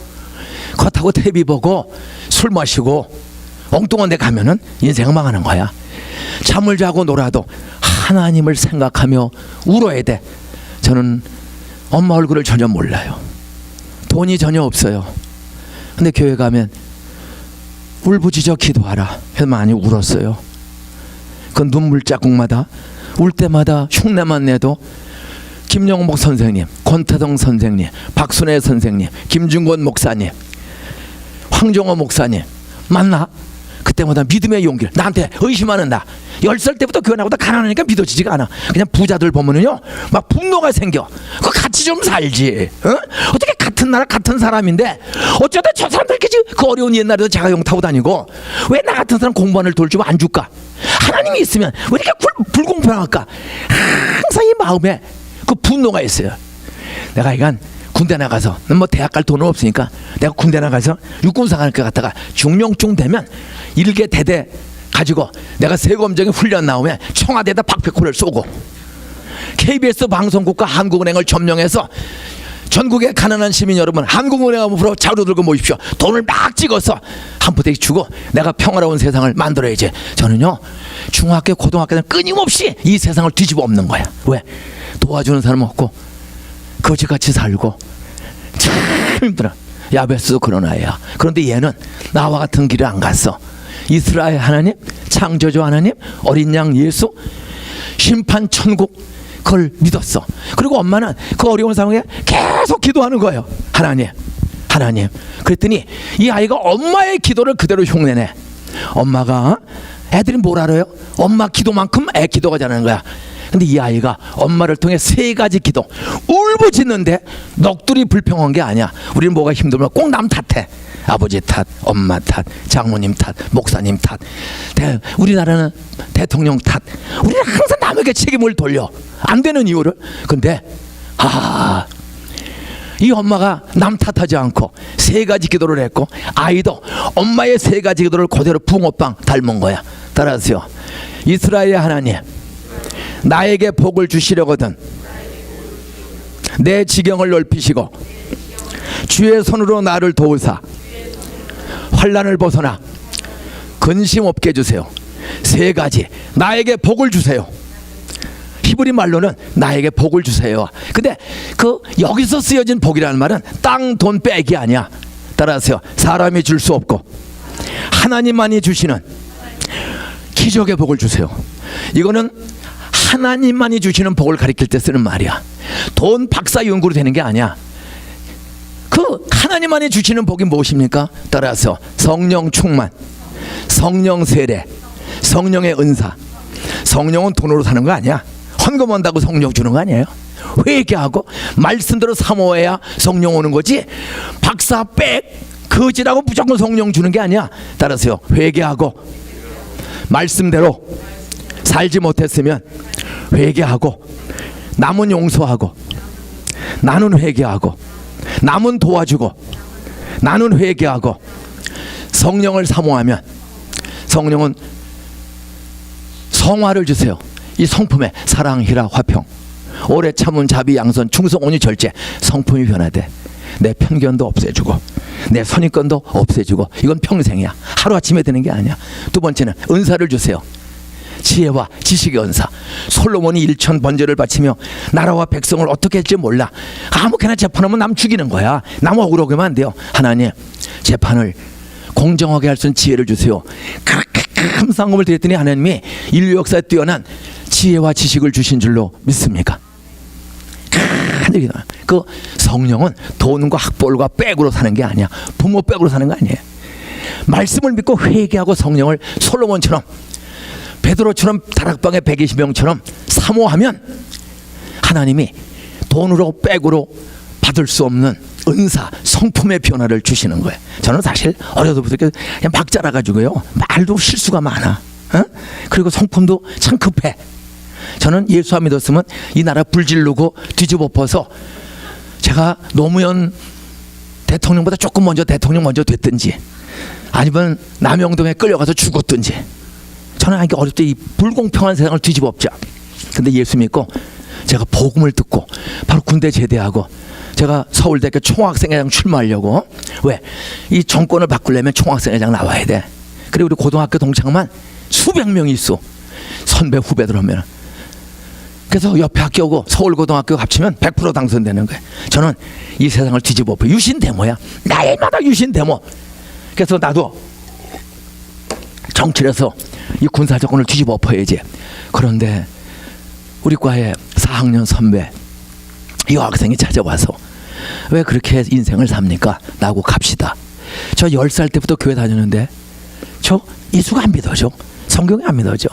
겉하고 TV 보고 술 마시고 엉뚱한 데 가면은 인생 망하는 거야. 잠을 자고 놀아도 하나님을 생각하며 울어야 돼. 저는 엄마 얼굴을 전혀 몰라요. 돈이 전혀 없어요. 근데 교회 가면 울부짖어 기도하라 해서 많이 울었어요. 그 눈물 자국마다 울 때마다 흉내만 내도 김영목 선생님, 권태동 선생님, 박순애 선생님, 김중권 목사님, 황정호 목사님 만나. 그때마다 믿음의 용기를, 나한테 의심하는 나 10살 때부터 교회 나보다 가난하니까 믿어지지가 않아. 그냥 부자들 보면은요 막 분노가 생겨. 그 같이 좀 살지. 어떻게 같은 나라 같은 사람인데 어쩌다 저 사람들끼리 그 어려운 옛날에도 자가용 타고 다니고 왜 나 같은 사람 공부하는 돌 좀 안 줄까? 하나님이 있으면 왜 이렇게 불공평할까? 항상 이 마음에 그 분노가 있어요. 내가 이간 군대 나가서 뭐 대학 갈 돈은 없으니까 내가 군대 나가서 육군사관학교 갔다가 중령중 되면 일개 대대 가지고 내가 세검정에 훈련 나오면 청와대에다 박백호를 쏘고 KBS 방송국과 한국은행을 점령해서 전국의 가난한 시민 여러분 한국은행 앞으로 자료 들고 모십시오. 돈을 막 찍어서 한 푸대씩 주고 내가 평화로운 세상을 만들어야지. 저는요 중학교 고등학교 때는 끊임없이 이 세상을 뒤집어 엎는 거야. 왜? 도와주는 사람 없고 거지같이 살고 참 힘들어. 야베스도 그런 아이야. 그런데 얘는 나와 같은 길을 안 갔어. 이스라엘 하나님, 창조주 하나님, 어린 양 예수, 심판 천국, 그걸 믿었어. 그리고 엄마는 그 어려운 상황에 계속 기도하는 거예요. 하나님, 하나님. 그랬더니 이 아이가 엄마의 기도를 그대로 흉내내. 엄마가 애들이 뭘 알아요? 엄마 기도만큼 애 기도가 잘하는 거야. 근데 이 아이가 엄마를 통해 3가지 기도 울부짖는데 넋두리 불평한 게 아니야. 우리는 뭐가 힘들면 꼭 남 탓해. 아버지 탓, 엄마 탓, 장모님 탓, 목사님 탓, 우리나라는 대통령 탓. 우리는 항상 남에게 책임을 돌려. 안 되는 이유를. 근데 이 엄마가 남 탓하지 않고 3가지 기도를 했고, 아이도 엄마의 3가지 기도를 그대로 붕어빵 닮은 거야. 따라하세요. 이스라엘의 하나님, 나에게 복을 주시려거든 내 지경을 넓히시고 주의 손으로 나를 도우사 환난을 벗어나 근심 없게 해주세요. 3가지 나에게 복을 주세요. 히브리 말로는 나에게 복을 주세요. 근데 그 여기서 쓰여진 복이라는 말은 땅, 돈, 빽이 아니야. 따라하세요. 사람이 줄 수 없고 하나님만이 주시는 기적의 복을 주세요. 이거는 하나님만이 주시는 복을 가리킬 때 쓰는 말이야. 돈 박사 연구로 되는 게 아니야. 그 하나님만이 주시는 복이 무엇입니까? 따라서 성령 충만, 성령 세례, 성령의 은사. 성령은 돈으로 사는 거 아니야. 헌금한다고 성령 주는 거 아니에요. 회개하고 말씀대로 사모해야 성령 오는 거지. 박사 빽 거지라고 무조건 성령 주는 게 아니야. 따라서요, 회개하고 말씀대로 살지 못했으면 회개하고 남은 용서하고 나는 회개하고 남은 도와주고 나는 회개하고 성령을 사모하면 성령은 성화를 주세요. 이 성품에 사랑, 희락, 화평, 오래 참은, 자비, 양선, 충성, 온유, 절제. 성품이 변화돼. 내 편견도 없애주고 내 선입견도 없애주고. 이건 평생이야. 하루아침에 되는 게 아니야. 2번째는 은사를 주세요. 지혜와 지식의 은사. 솔로몬이 1천 번제를 바치며 나라와 백성을 어떻게 할지 몰라. 아무렇게나 재판하면 남 죽이는 거야. 남 억울하게 하면 안 돼요. 하나님, 재판을 공정하게 할 수 있는 지혜를 주세요. 그렇게 큰 상금을 드렸더니 하나님이 인류 역사에 뛰어난 지혜와 지식을 주신 줄로 믿습니까? 그 성령은 돈과 학벌과 백으로 사는 게 아니야. 부모 백으로 사는 거 아니에요. 말씀을 믿고 회개하고 성령을 솔로몬처럼, 베드로처럼, 다락방의 120명처럼 사모하면 하나님이 돈으로 백으로 받을 수 없는 은사, 성품의 변화를 주시는 거예요. 저는 사실 어려서부터 그냥 막 자라가지고요, 말도 실수가 많아. 그리고 성품도 참 급해. 저는 예수 안 믿었으면 이 나라 불질르고 뒤집어 엎어서 제가 노무현 대통령보다 조금 먼저 대통령 먼저 됐든지, 아니면 남영동에 끌려가서 죽었든지. 저는 이게 어릴 때 이 불공평한 세상을 뒤집어 엎자. 근데 예수 믿고 제가 복음을 듣고 바로 군대 제대하고 제가 서울대학교 총학생회장 출마하려고. 왜? 이 정권을 바꾸려면 총학생회장 나와야 돼. 그리고 우리 고등학교 동창만 수백 명이 있어. 선배 후배들 하면. 그래서 옆에 학교고 서울고등학교 합치면 100% 당선되는 거예요. 저는 이 세상을 뒤집어 엎어. 유신대모야. 날마다 유신대모. 그래서 나도 정치를 해서 이 군사정권을 뒤집어 엎어야지. 그런데 우리 과의 4학년 선배 여학생이 찾아와서 왜 그렇게 인생을 삽니까? 나하고 갑시다. 저 10살 때부터 교회 다녔는데 저 예수가 안 믿어져. 성경이 안 믿어져.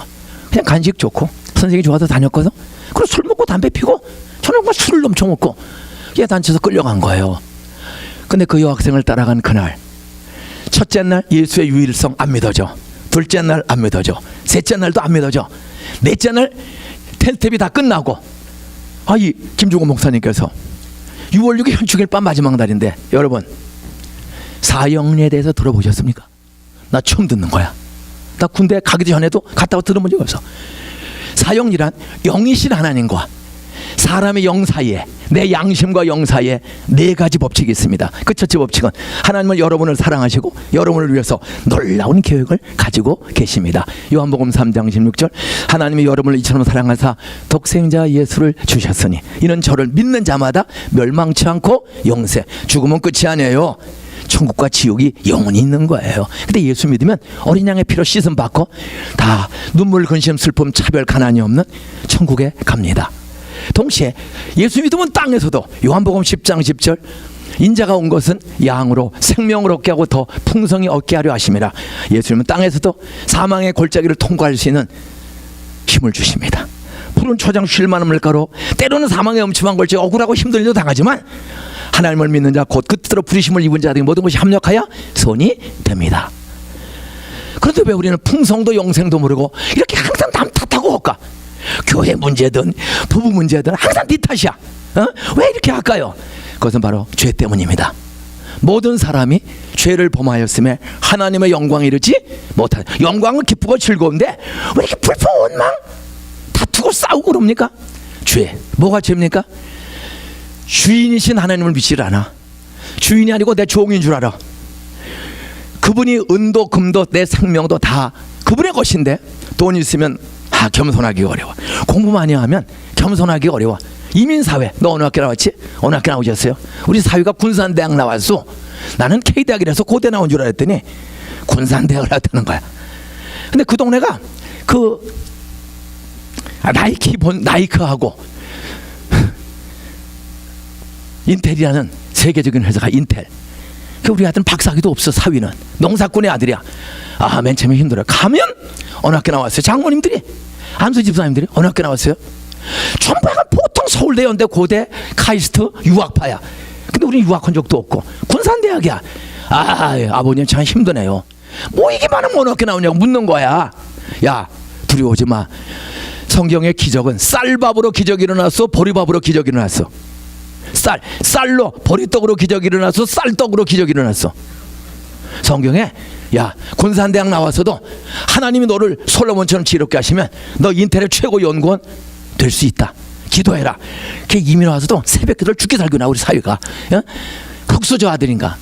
그냥 간식 좋고 선생님이 좋아서 다녔거든. 그리고 술 먹고 담배 피고 저는 정말 술을 넘쳐 먹고 예단체에서 끌려간 거예요. 근데 그 여학생을 따라간 그날, 첫째 날 예수의 유일성 안 믿어져. 둘째 날 안 믿어져. 셋째 날도 안 믿어져. 넷째 날 텐트비 다 끝나고 이 김종호 목사님께서 6월 6일 현충일밤 마지막 날인데, 여러분 사형리에 대해서 들어보셨습니까? 나 처음 듣는 거야. 나 군대 가기 전에도 갔다고 들어본 적이 없어. 사형리란 영이신 하나님과 사람의 영 사이에, 내 양심과 영 사이에 4가지 법칙이 있습니다. 그 첫째 법칙은 하나님은 여러분을 사랑하시고 여러분을 위해서 놀라운 계획을 가지고 계십니다. 요한복음 3장 16절, 하나님이 여러분을 이처럼 사랑하사 독생자 예수를 주셨으니 이는 저를 믿는 자마다 멸망치 않고 영생, 죽으면 끝이 아니에요. 천국과 지옥이 영원히 있는 거예요. 근데 예수 믿으면 어린 양의 피로 씻음 받고 다 눈물, 근심, 슬픔, 차별, 가난이 없는 천국에 갑니다. 동시에 예수 믿으면 땅에서도 요한복음 10장 10절, 인자가 온 것은 양으로 생명을 얻게 하고 더 풍성히 얻게 하려 하심이라. 예수 믿으면 땅에서도 사망의 골짜기를 통과할 수 있는 힘을 주십니다. 푸른 초장 쉴만한 물가로 때로는 사망의 엄침한 걸지 억울하고 힘든 일도 당하지만 하나님을 믿는 자 곧 그 뜻대로 부르심을 입은 자들이 모든 것이 합력하여 선이 됩니다. 그런데 왜 우리는 풍성도 영생도 모르고 이렇게 항상 남 탓하고 할까? 교회 문제든 부부 문제든 항상 네 탓이야. 왜 이렇게 할까요? 그것은 바로 죄 때문입니다. 모든 사람이 죄를 범하였음에 하나님의 영광에 이르지 못하는, 영광은 기쁘고 즐거운데 왜 이렇게 불평 원망 다투고 싸우고 그럽니까? 죄. 뭐가 죄입니까? 주인이신 하나님을 믿질 않아. 주인이 아니고 내 종인 줄 알아. 그분이 은도 금도 내 생명도 다 그분의 것인데 돈 있으면 겸손하기 어려워. 공부 많이 하면 겸손하기 어려워. 이민사회, 너 어느 학교 나왔지? 어느 학교 나오셨어요? 우리 사위가 군산대학 나왔어. 나는 K대학이라서 고대 나온 줄 알았더니 군산대학을 나왔다는 거야. 근데 그 동네가 나이크하고 인텔이라는 세계적인 회사가 인텔. 우리 아들은 박사학위도 없어. 사위는 농사꾼의 아들이야. 맨 처음에 힘들어. 가면 어느 학교 나왔어요? 장모님들이, 안수 집사님들이 어느 학교 나왔어요? 전부 약간 보통 서울대, 연대, 고대, 카이스트 유학파야. 근데 우리는 유학한 적도 없고 군산대학이야. 아버님 참 힘드네요. 뭐 이게 많으면 어느 학교 나오냐고 묻는 거야. 야, 두려워하지 마. 성경의 기적은 쌀밥으로 기적이 일어났어, 보리밥으로 기적이 일어났어. 쌀로 보리떡으로 기적이 일어났어, 쌀떡으로 기적이 일어났어. 성경에 야, 군산대학 나와서도 하나님이 너를 솔로몬처럼 지혜롭게 하시면 너 인텔의 최고 연구원 될 수 있다. 기도해라. 걔 이민 와서도 새벽 기도를 죽게 살구나 우리 사위가. 흑수저 아들인가.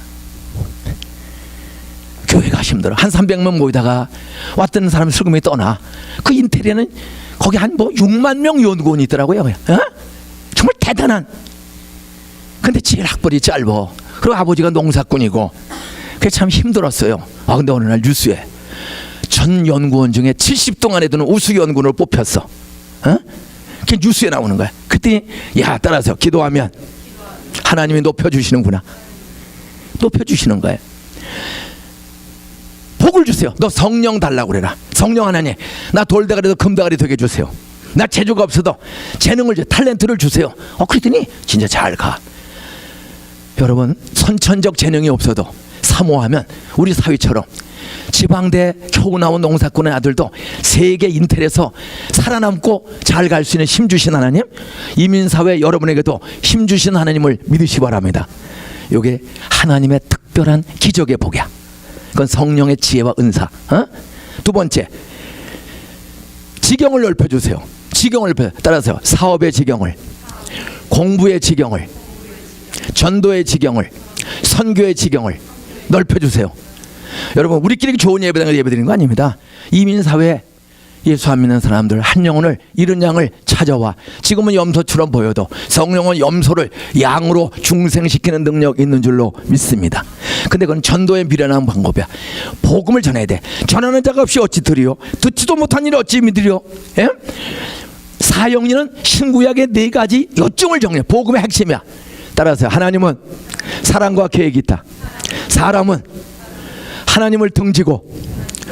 교회가 힘들어. 한 300명 모이다가 왔던 사람이 슬금이 떠나. 그 인텔에는 거기 한 6만 명 연구원이 있더라고요. 정말 대단한. 근데 제일 학벌이 짧어. 그리고 아버지가 농사꾼이고. 그게 참 힘들었어요. 근데 어느 날 뉴스에 전 연구원 중에 70동 안에 드는 우수 연구원을 뽑혔어. 그게 뉴스에 나오는 거야. 그때 따라서 기도하면 하나님이 높여주시는구나. 높여주시는 거예요. 복을 주세요. 너 성령 달라고 그래라. 성령 하나님, 나 돌대가리도 금대가리 되게 주세요. 나 재주가 없어도 재능을 탤런트를 주세요. 그랬더니 진짜 잘 가. 여러분, 선천적 재능이 없어도 사모하면 우리 사위처럼 지방대 겨우 나온 농사꾼의 아들도 세계 인텔에서 살아남고 잘 갈 수 있는 힘 주신 하나님, 이민사회 여러분에게도 힘 주신 하나님을 믿으시기 바랍니다. 이게 하나님의 특별한 기적의 복이야. 그건 성령의 지혜와 은사. 두 번째, 지경을 넓혀주세요. 지경을 따라서 사업의 지경을, 공부의 지경을, 전도의 지경을, 선교의 지경을 넓혀주세요. 여러분, 우리끼리 좋은 예배드리는 거 아닙니다. 이민사회 예수 안 믿는 사람들 한 영혼을 잃은 양을 찾아와. 지금은 염소처럼 보여도 성령은 염소를 양으로 중생시키는 능력 있는 줄로 믿습니다. 근데 그건 전도의 미련한 방법이야. 복음을 전해야 돼. 전하는 자가 없이 어찌 들으요? 듣지도 못한 일을 어찌 믿으려? 사형리는 신구약의 4가지 요점을 정리해. 복음의 핵심이야. 따라서 하나님은 사랑과 계획이 있다. 사람은 하나님을 등지고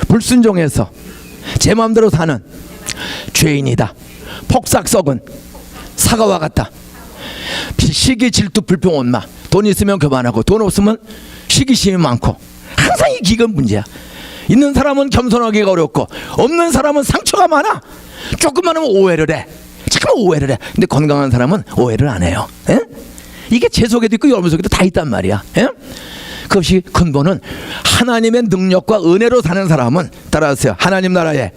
불순종해서 제 마음대로 사는 죄인이다. 폭삭 썩은 사과와 같다. 시기, 질투, 불평, 원망. 돈 있으면 교만하고 돈 없으면 시기심이 많고. 항상 이 기근 문제야. 있는 사람은 겸손하기가 어렵고 없는 사람은 상처가 많아. 조금만 하면 오해를 해. 잠깐만 오해를 해. 근데 건강한 사람은 오해를 안 해요. 이게 제 속에도 있고 여러분 속에도 다 있단 말이야. 그것이 근본은 하나님의 능력과 은혜로 사는 사람은, 따라서 하나님 나라에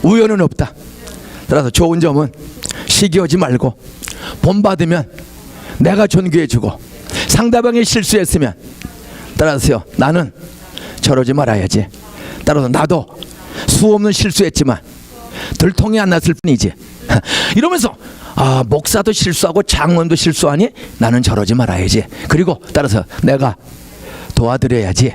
우연은 없다. 따라서 좋은 점은 시기하지 말고 본받으면 내가 존귀해주고, 상대방이 실수했으면 따라서요, 나는 저러지 말아야지. 따라서 나도 수없는 실수했지만 들통이 안 났을 뿐이지. 이러면서 목사도 실수하고 장로도 실수하니 나는 저러지 말아야지. 그리고 따라서 내가 도와드려야지.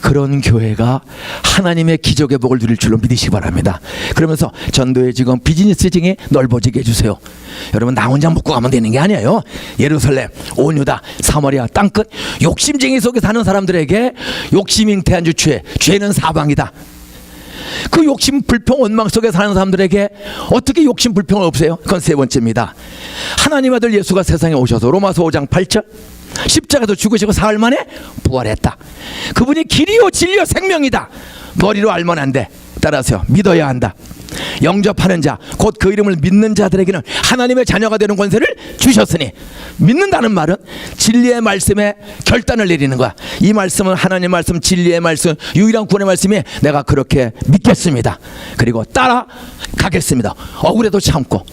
그런 교회가 하나님의 기적의 복을 누릴 줄로 믿으시기 바랍니다. 그러면서 전도의 지금 비즈니스 징이 넓어지게 해주세요. 여러분, 나 혼자 먹고 가면 되는 게 아니에요. 예루살렘, 온 유다, 사마리아 땅끝 욕심쟁이 속에 사는 사람들에게 욕심 잉태한 주 죄는 사방이다. 그 욕심, 불평, 원망 속에 사는 사람들에게 어떻게 욕심, 불평을 없애요? 그건 세 번째입니다. 하나님 아들 예수가 세상에 오셔서 로마서 5장 8절 십자가도 죽으시고 사흘 만에 부활했다. 그분이 길이요 진리요 생명이다. 머리로 알면 안 돼. 따라서 믿어야 한다. 영접하는 자, 곧 그 이름을 믿는 자들에게는 하나님의 자녀가 되는 권세를 주셨으니, 믿는다는 말은 진리의 말씀에 결단을 내리는 거야. 이 말씀은 하나님의 말씀, 진리의 말씀, 유일한 구원의 말씀이 내가 그렇게 믿겠습니다. 그리고 따라가겠습니다. 억울해도 참고,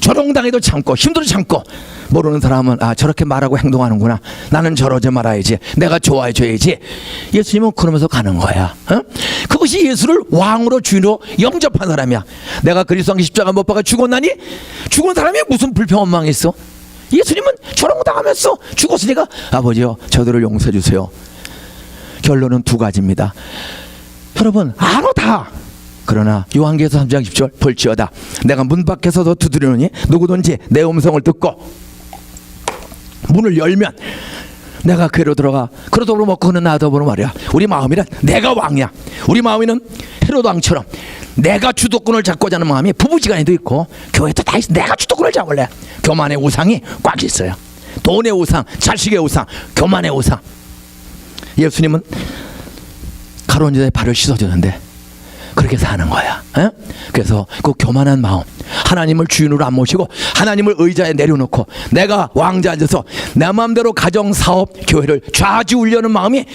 조롱당해도 참고, 힘들어 참고. 모르는 사람은 저렇게 말하고 행동하는구나, 나는 저러지 말아야지, 내가 좋아해줘야지. 예수님은 그러면서 가는 거야. 그것이 예수를 왕으로 주인으로 영접한 사람이야. 내가 그리스도 십자가 못 박아 죽었나니 죽은 사람이 무슨 불평 원망이 있어? 예수님은 조롱당하면서 죽었으니까 아버지요 저들을 용서해 주세요. 결론은 두 가지입니다. 여러분 알아 다. 그러나 요한계시서 3장 10절 볼지어다 내가 문 밖에서도 두드리노니 누구든지 내 음성을 듣고 문을 열면 내가 그로 들어가 그로 먹고 그는 나도 보는 말이야. 우리 마음이란 내가 왕이야. 우리 마음에는 헤롯 왕처럼 내가 주도권을 잡고자 하는 마음이 부부지간에도 있고 교회도 다 있어. 내가 주도권을 잡을래. 교만의 우상이 꽉 있어요. 돈의 우상, 자식의 우상, 교만의 우상. 예수님은 가룟 유다의 발을 씻어주는데 그렇게 사는 거야. 에? 그래서 그 교만한 마음, 하나님을 주인으로 안 모시고 하나님을 의자에 내려놓고 내가 왕자 앉아서 내 마음대로 가정, 사업, 교회를 좌지우려는 마음이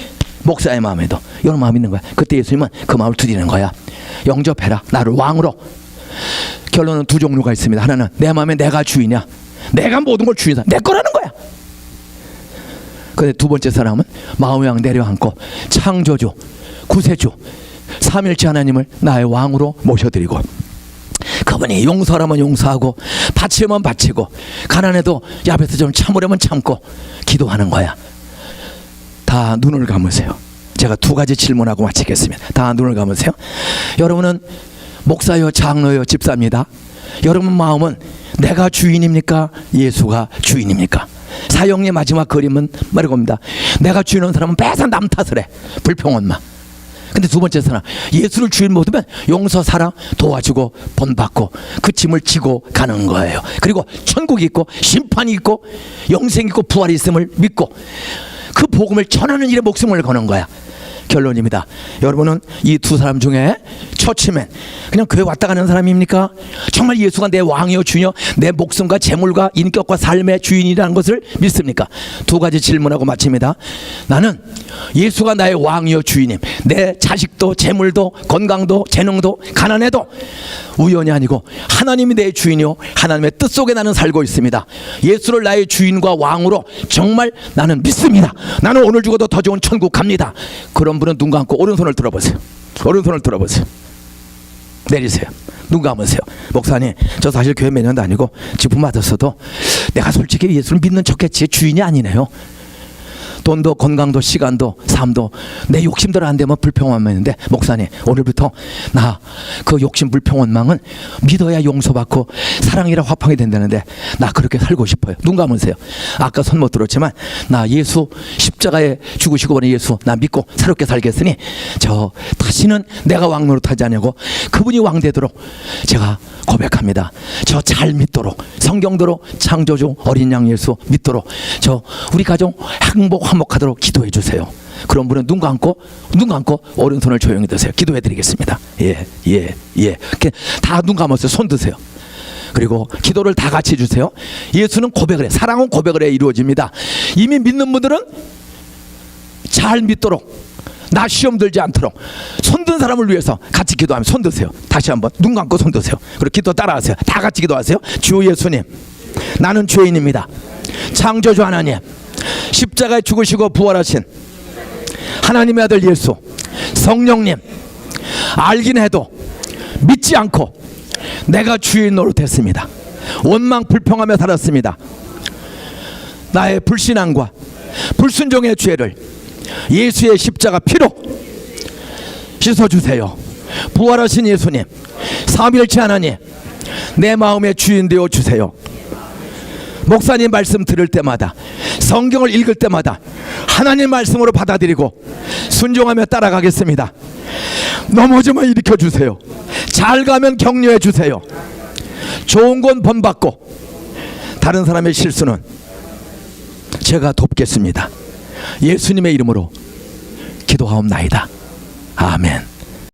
목사의 마음에도 이런 마음이 있는 거야. 그때 예수님은 그 마음을 두드리는 거야. 영접해라, 나를 왕으로. 결론은 두 종류가 있습니다. 하나는 내 마음에 내가 주인이야, 내가 모든 걸 주인이야, 내 거라는 거야. 근데 두 번째 사람은 마음의 왕 내려앉고 창조주, 구세주, 삼일체 하나님을 나의 왕으로 모셔드리고 그분이 용서하면 용서하고 바치면 바치고 가난해도 앞에서 좀 참으려면 참고 기도하는 거야. 다 눈을 감으세요. 제가 두 가지 질문하고 마치겠습니다. 다 눈을 감으세요. 여러분은 목사요, 장로요, 집사입니다. 여러분 마음은 내가 주인입니까? 예수가 주인입니까? 사형리의 마지막 그림은 말이겁니다. 내가 주인인 사람은 매사 남 탓을 해. 불평원만. 근데 두 번째 사람, 예수를 주인 못하면 용서, 사랑, 도와주고 본받고 그 짐을 지고 가는 거예요. 그리고 천국이 있고 심판이 있고 영생이 있고 부활이 있음을 믿고 그 복음을 전하는 일에 목숨을 거는 거야. 결론입니다. 여러분은 이 두 사람 중에 처치맨, 그냥 교회 왔다 가는 사람입니까? 정말 예수가 내 왕이요 주인이요 내 목숨과 재물과 인격과 삶의 주인이라는 것을 믿습니까? 두 가지 질문하고 마칩니다. 나는 예수가 나의 왕이요 주인임, 내 자식도 재물도 건강도 재능도 가난해도 우연이 아니고 하나님이 내 주인이요 하나님의 뜻 속에 나는 살고 있습니다. 예수를 나의 주인과 왕으로 정말 나는 믿습니다. 나는 오늘 죽어도 더 좋은 천국 갑니다. 그런 분은 눈 감고 오른손을 들어보세요. 오른손을 들어보세요. 내리세요. 눈 감으세요. 목사님, 저 사실 교회 몇 년도 아니고 직분 받았어도 내가 솔직히 예수를 믿는 척했지 주인이 아니네요. 돈도 건강도 시간도 삶도 내 욕심대로 안 되면 불평원망인데 목사님 오늘부터 나 그 욕심 불평원망은 믿어야 용서받고 사랑이라 화평이 된다는데 나 그렇게 살고 싶어요. 눈 감으세요. 아까 손 못 들었지만 나 예수 십자가에 죽으시고 보니 예수 나 믿고 새롭게 살겠으니 저 다시는 내가 왕 노릇하지 않냐고 그분이 왕 되도록 제가 고백합니다. 저 잘 믿도록 성경대로 창조주 어린 양 예수 믿도록 저 우리 가정 행복 화목하도록 기도해 주세요. 그런 분은 눈 감고 오른손을 조용히 드세요. 기도해 드리겠습니다. 예. 다 눈 감았어요. 손 드세요. 그리고 기도를 다 같이 해주세요. 예수는 고백을 해. 사랑은 고백을 해 이루어집니다. 이미 믿는 분들은 잘 믿도록 나 시험 들지 않도록 손든 사람을 위해서 같이 기도하면 손 드세요. 다시 한번 눈 감고 손 드세요. 그리고 기도 따라하세요. 다 같이 기도하세요. 주 예수님, 나는 죄인입니다. 창조주 하나님, 십자가에 죽으시고 부활하신 하나님의 아들 예수 성령님, 알긴 해도 믿지 않고 내가 주인 노릇했습니다. 원망 불평하며 살았습니다. 나의 불신앙과 불순종의 죄를 예수의 십자가 피로 씻어주세요. 부활하신 예수님, 삼위일체 하나님, 내 마음의 주인 되어 주세요. 목사님 말씀 들을 때마다, 성경을 읽을 때마다 하나님 말씀으로 받아들이고 순종하며 따라가겠습니다. 넘어지면 일으켜 주세요. 잘 가면 격려해 주세요. 좋은 건 본받고 다른 사람의 실수는 제가 돕겠습니다. 예수님의 이름으로 기도하옵나이다. 아멘.